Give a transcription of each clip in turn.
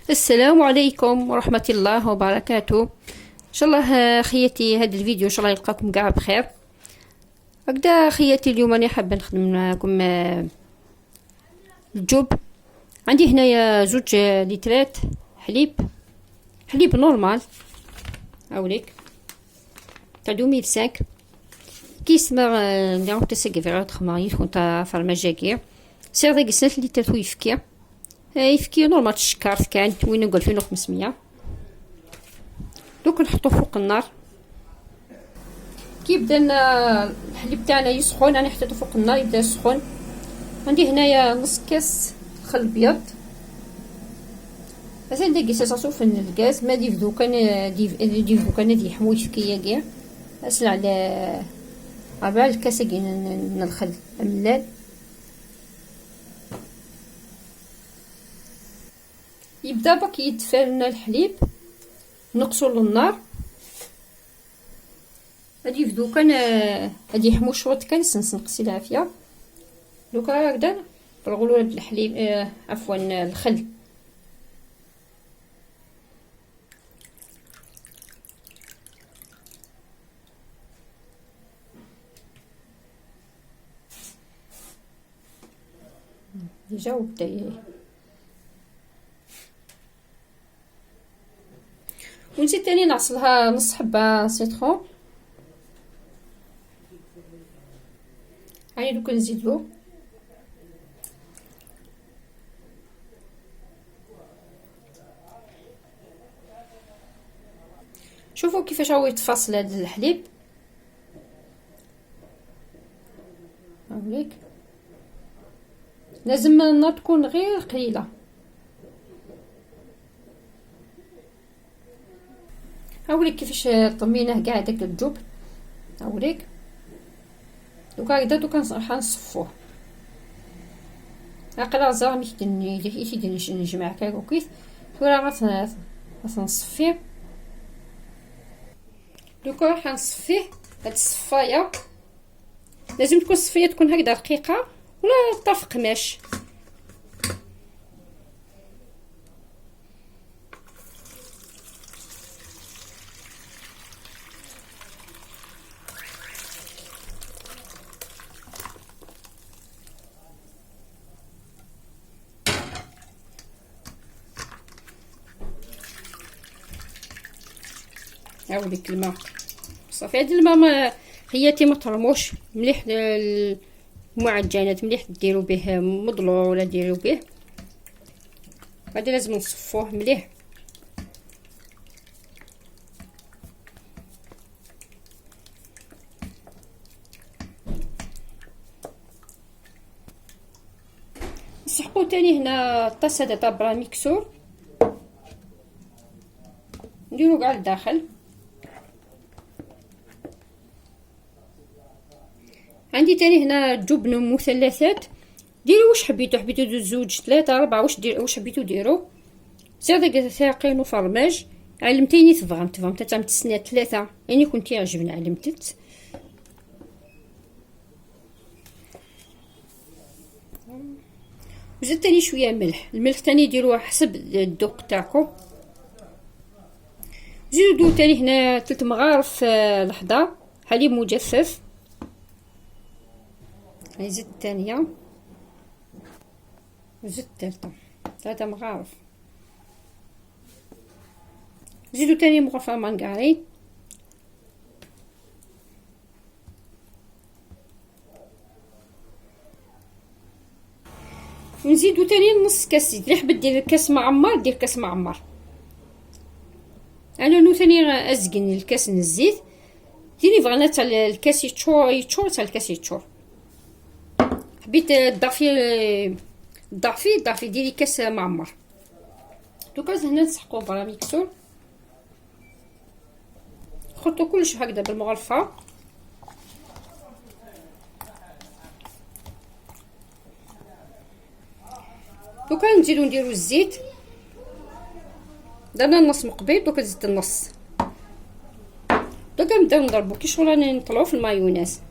السلام عليكم ورحمة الله وبركاته. ان شاء الله خياتي هذا الفيديو ان شاء الله يلقاكم كاع بخير. هكذا خياتي اليوم انا حابه نخدم معكم الجب. عندي هنايا 2 لترات حليب نورمال هاوليك تاع 2005 كيس ما نديرو تسقي في غير خماري تكون تاع فرماجاكير سير داك 3 لترات يفكي نورمال الشكار كان وين نقول 2500. دوك نحطو فوق النار كي يبدا الحليب تاعنا يسخن. انا حطيته فوق النار يبدا يسخن. عندي هنايا نص كاس خل ابيض مثلا داك يساسو في الغاز ما ديف دوكا دي حموي فكيه كاع اسل على الكاس كاين الخل الملال. يبدا بك يدفى لنا الحليب نقصوا للنار غادي يبدو كان غادي يحمو شوط كان نقصي العافيه. دوكا هكذا نغلو الحليب عفوا الخل ديجا وبدا ونزيد تاني نعصلها نص حبه سيترون. هاني دوك نزيدو شوفوا كيفاش هو يتفاصل هذا الحليب هاوليك. لازم النار تكون غير قليله. هاوليك كيفاش طميناه كاع داك الجبن هاوليك. دوكا هكذا دوكا نصفوه عقله زعما يدير نجمع كاع وكيف ولا غنصفيه. دوكا حنصفيه. هاد الصفايه لازم تكون الصفيه تكون هكذا رقيقه ولا طرف قماش. هاوليك الماء صافي. هاد الماء ما خياتي ما ترموش مليح المعجنات مليح ديروا به مضلوع ولا ديروا به. هذا لازم نصفوه مليح. نسحقوا تاني هنا الطاسه تاع برا ميكسور نديرو كاع لداخل. عندي تاني هنا جبن مثلثات ديروا واش حبيتو 2 3 4 واش حبيتو ديروا. زيد داك ثاقين وفرماج علمتيني تفهمت تاع تسنى 3 يعني كنت يعجبني علمتت. وزيد تاني شويه الملح تاني ديروه حسب الذوق تاعكم. زيدوا تاني هنا 3 مغارف لحظه حليب مجفف. هاي زيد الثانيه وزيد الثالثه 3 مغارف. زيدوا تاني مغرفه مانغارين. ونزيدوا تاني نص كاس زيت. اللي حبت دير كاس معمر دير كاس معمر. انا نو ثاني ازقن الكاس الزيت ديري فغنا تاع الكاس يتشور تاع الكاس يتشور. حبيت ضعفي ديري كاس معمر. دوكا هنا نسحقو برا ميكسور نحطو كلش هكذا بالمغرفه. دوكا نزيدو نديرو الزيت. درنا النص مقبل دوكا زدت النص. دوكا نبداو نضربو كي شغل راني نطلعو في المايونيز.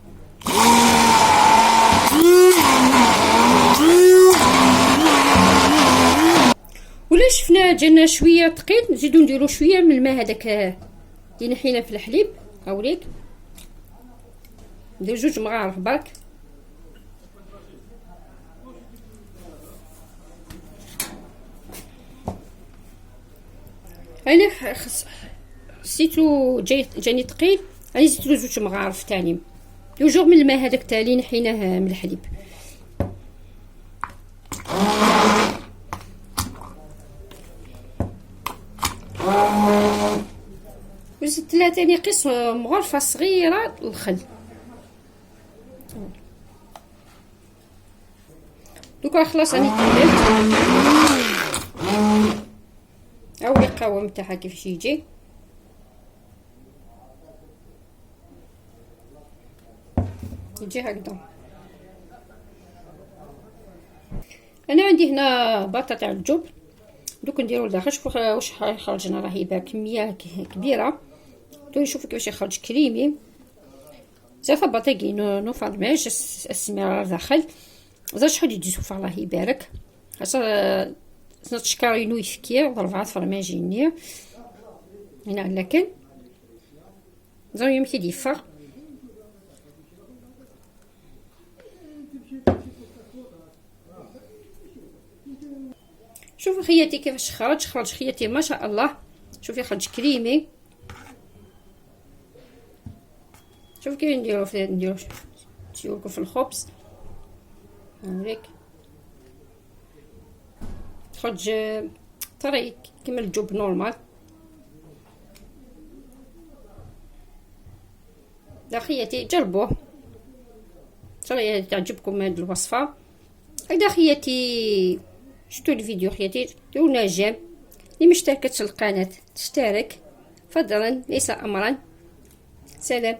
ولا شفنا جانا شويه ثقيل نزيدو نديرو شويه من الماء هذاك اللي نحينا في الحليب. هاوليك ندير 2 مغارف برك. انا حسيتو جاني ثقيل، راني زدت له 2 مغارف تاني توجور من الماء هذاك تالي نحيناه من الحليب. وزدت لها تاني قسم مغرفه صغيره الخل. دوكا خلاص راني طليت. هاولي القوام تاعها كيفاش يجي. يجي هكذا. انا عندي هنا بطاطا تاع الجبن، دوك نديرو لداخل. شوفوا واش يخرج لنا، راهي باه كميه كبيره. شوفوا كيفاش يخرج كريمي. زعما بطاطا نو فرماج السميره داخل. زاد شحال يديسو الله يبارك. هسا نتشكاري نو يفكير 4 فرماجيني هنا لكن زعما يمشي يدفر. شوفوا خياتي كيفاش خرج خياتي ما شاء الله. شوفي خرج كريمي. شوفوا كيف نديرو نديرو في الخبز هاك خرج طري كيما الجبن نورمال. لا خياتي جربوه، صراحه تعجبكم هذه الوصفه. هكذا خياتي شفتوا الفيديو خياتي ديروا لنا جيم. اللي مشتركتش القناه تشترك فضلا ليس امرا. سلام.